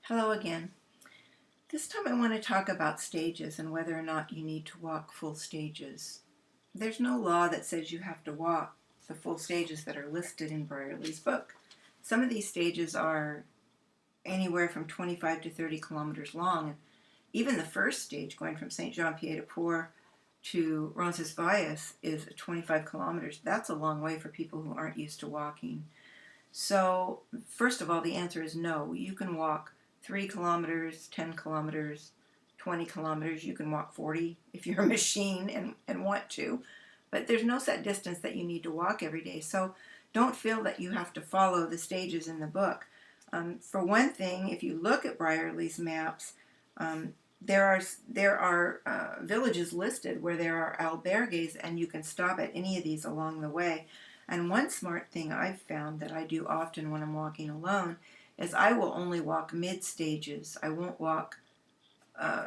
Hello again. This time I want to talk about stages and whether or not you need to walk full stages. There's no law that says you have to walk the full stages that are listed in Brierley's book. Some of these stages are anywhere from 25 to 30 kilometers long. Even the first stage, going from St. Jean-Pied-de-Port to Roncesvalles, is 25 kilometers. That's a long way for people who aren't used to walking. So, first of all, the answer is no. You can walk 3 kilometers, 10 kilometers, 20 kilometers. You can walk 40 if you're a machine and want to. But there's no set distance that you need to walk every day. So, don't feel that you have to follow the stages in the book. For one thing, if you look at Brierley's maps, um, there are villages listed where there are albergues, and you can stop at any of these along the way. And one smart thing I've found that I do often when I'm walking alone is I will only walk mid stages. I won't walk uh,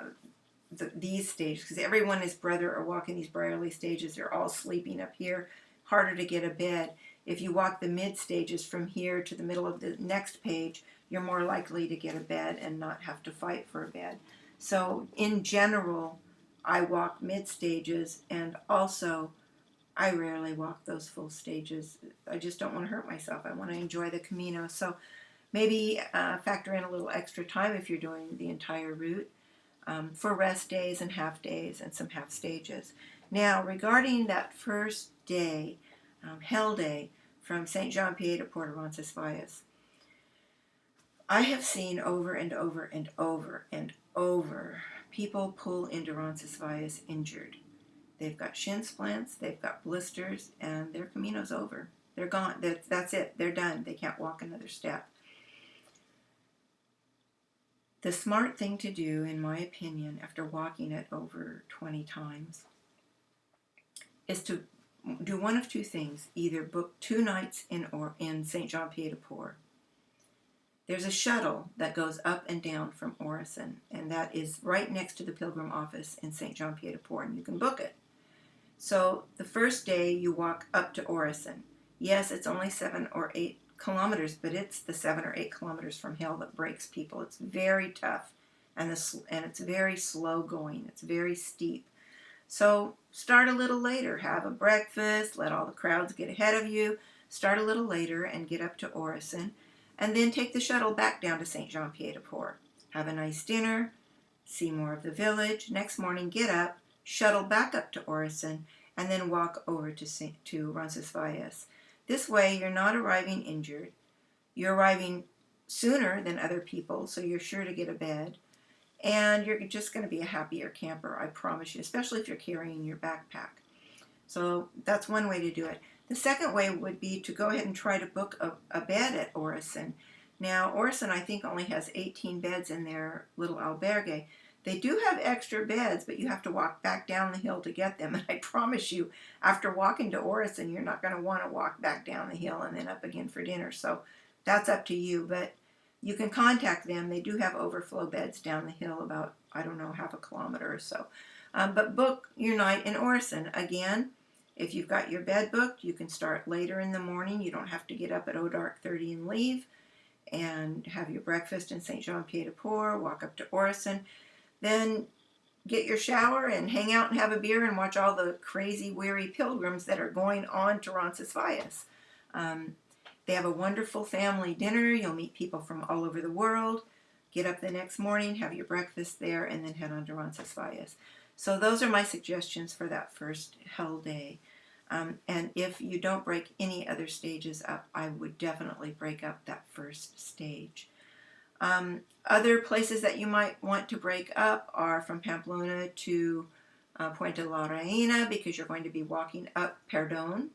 these stages because everyone and his brother are walking these Brierley stages. They're all sleeping up here, harder to get a bed. If you walk the mid stages from here to the middle of the next page, you're more likely to get a bed and not have to fight for a bed. So in general, I walk mid stages, and also I rarely walk those full stages. I just don't want to hurt myself. I want to enjoy the Camino. So maybe factor in a little extra time if you're doing the entire route for rest days and half days and some half stages. Now, regarding that first day, Hell Day, from St. Jean-Pied-de-Port to Roncesvalles, I have seen over and over and over and over people pull into Roncesvalles injured. They've got shin splints, they've got blisters, and their Camino's over. They're gone. That's it. They're done. They can't walk another step. The smart thing to do, in my opinion, after walking it over 20 times, is to do one of two things. Either book 2 nights in St. Jean-Pied-de-Port. There's a shuttle that goes up and down from Orison, and that is right next to the Pilgrim office in St. Jean-Pied-de-Port, and you can book it. So the first day you walk up to Orison. Yes, it's only 7 or 8 kilometers, but it's the 7 or 8 kilometers from hell that breaks people. It's very tough, and it's very slow going. It's very steep. So start a little later. Have a breakfast. Let all the crowds get ahead of you. Start a little later and get up to Orison, and then take the shuttle back down to St. Jean-Pied-de-Port. Have a nice dinner. See more of the village. Next morning, get up, shuttle back up to Orison, and then walk over to Roncesvalles. This way, you're not arriving injured. You're arriving sooner than other people, so you're sure to get a bed. And you're just going to be a happier camper, I promise you, especially if you're carrying your backpack. So that's one way to do it. The second way would be to go ahead and try to book a bed at Orison. Now, Orison, I think, only has 18 beds in their little albergue. They do have extra beds, but you have to walk back down the hill to get them. And I promise you, after walking to Orison, you're not going to want to walk back down the hill and then up again for dinner. So that's up to you. But you can contact them. They do have overflow beds down the hill about, I don't know, half a kilometer or so. But book your night in Orison. Again, if you've got your bed booked, you can start later in the morning. You don't have to get up at dark 30 and leave, and have your breakfast in St. Jean-Pied-de-Port, walk up to Orison. Then get your shower and hang out and have a beer and watch all the crazy, weary pilgrims that are going on to Roncesvalles. They have a wonderful family dinner. You'll meet people from all over the world. Get up the next morning, have your breakfast there, and then head on to Roncesvalles. So those are my suggestions for that first hell day. And if you don't break any other stages up, I would definitely break up that first stage. Other places that you might want to break up are from Pamplona to Puente la Reina, because you're going to be walking up Perdón.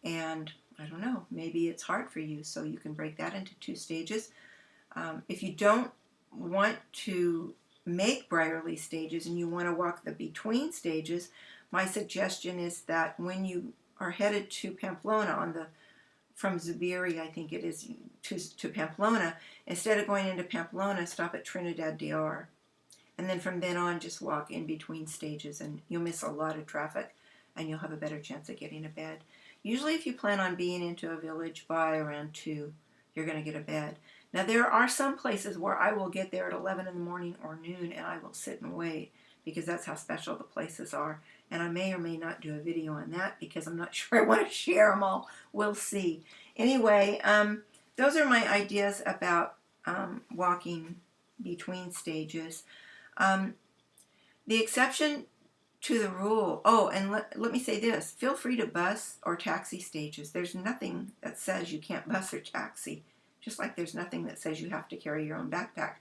And I don't know, maybe it's hard for you, so you can break that into 2 stages. If you don't want to make Brierley stages and you want to walk the between stages, my suggestion is that when you are headed to Pamplona from Zubiri, I think it is, to Pamplona, instead of going into Pamplona, stop at Trinidad de Ar. And then from then on, just walk in between stages, and you'll miss a lot of traffic, and you'll have a better chance of getting a bed. Usually if you plan on being into a village by around 2, you're going to get a bed. Now, there are some places where I will get there at 11 in the morning or noon and I will sit and wait because that's how special the places are. And I may or may not do a video on that because I'm not sure I want to share them all. We'll see. Anyway, those are my ideas about walking between stages. The exception to the rule, oh, and let me say this, feel free to bus or taxi stages. There's nothing that says you can't bus or taxi, just like there's nothing that says you have to carry your own backpack.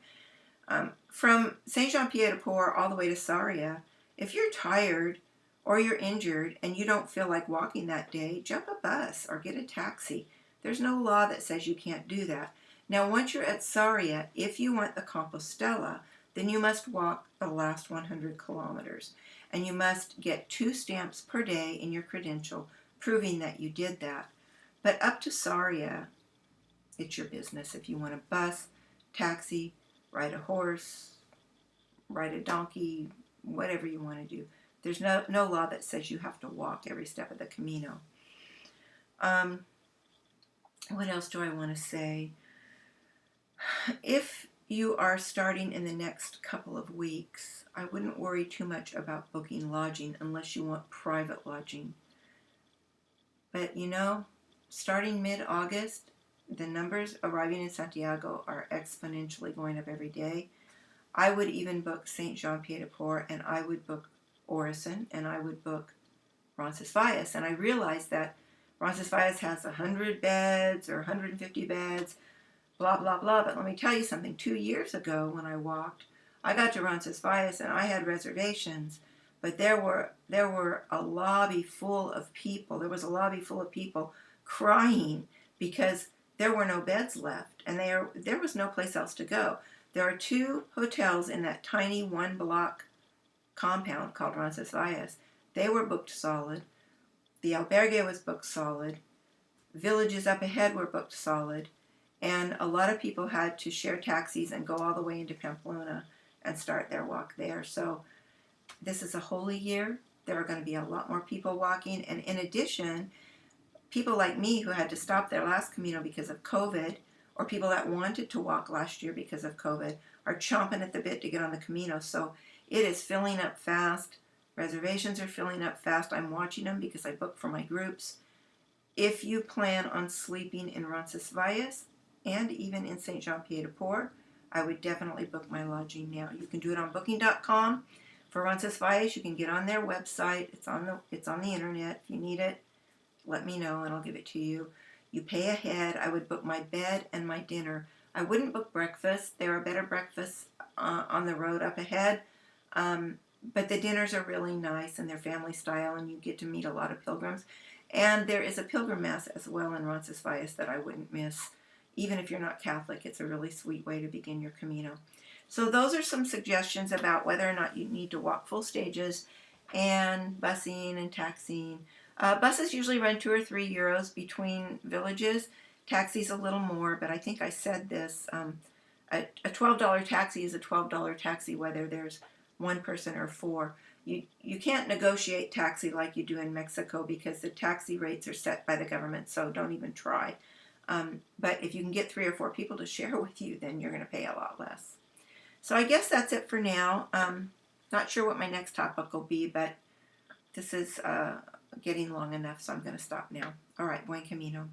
From Saint-Jean-Pied-de-Port all the way to Sarria, if you're tired or you're injured and you don't feel like walking that day, jump a bus or get a taxi. There's no law that says you can't do that. Now, once you're at Sarria, if you want the Compostela, then you must walk the last 100 kilometers. And you must get 2 stamps per day in your credential proving that you did that. But up to Sarria, it's your business. If you want a bus, taxi, ride a horse, ride a donkey, whatever you want to do. There's no law that says you have to walk every step of the Camino. What else do I want to say? If you are starting in the next couple of weeks, I wouldn't worry too much about booking lodging unless you want private lodging. But you know, starting mid-August, the numbers arriving in Santiago are exponentially going up every day. I would even book Saint-Jean-Pied-de-Port, and I would book Orison, and I would book Roncesvalles. And I realized that Roncesvalles has 100 beds or 150 beds, blah, blah, blah. But let me tell you something. 2 years ago when I walked, I got to Roncesvalles and I had reservations, but there were a lobby full of people. There was a lobby full of people crying because there were no beds left, and there was no place else to go. There are 2 hotels in that tiny 1-block compound called Roncesvalles. They were booked solid. The albergue was booked solid. Villages up ahead were booked solid. And a lot of people had to share taxis and go all the way into Pamplona and start their walk there. So this is a holy year. There are going to be a lot more people walking. And in addition, people like me who had to stop their last Camino because of COVID, or people that wanted to walk last year because of COVID, are chomping at the bit to get on the Camino. So it is filling up fast. Reservations are filling up fast. I'm watching them because I book for my groups. If you plan on sleeping in Roncesvalles and even in Saint-Jean-Pied-de-Port, I would definitely book my lodging now. You can do it on booking.com. For Roncesvalles, you can get on their website. It's on the internet. If you need it, let me know and I'll give it to you. You pay ahead. I would book my bed and my dinner. I wouldn't book breakfast. There are better breakfasts on the road up ahead. But the dinners are really nice and they're family style and you get to meet a lot of pilgrims. And there is a pilgrim mass as well in Roncesvalles that I wouldn't miss. Even if you're not Catholic, it's a really sweet way to begin your Camino. So those are some suggestions about whether or not you need to walk full stages and busing and taxiing. Buses usually run 2 or 3 euros between villages. Taxis a little more, but I think I said this. A $12 taxi is a $12 taxi whether there's 1 person or 4. You can't negotiate taxi like you do in Mexico because the taxi rates are set by the government, so don't even try. But if you can get 3 or 4 people to share with you, then you're going to pay a lot less. So I guess that's it for now. Not sure what my next topic will be, but this is getting long enough, so I'm going to stop now. All right, buen camino.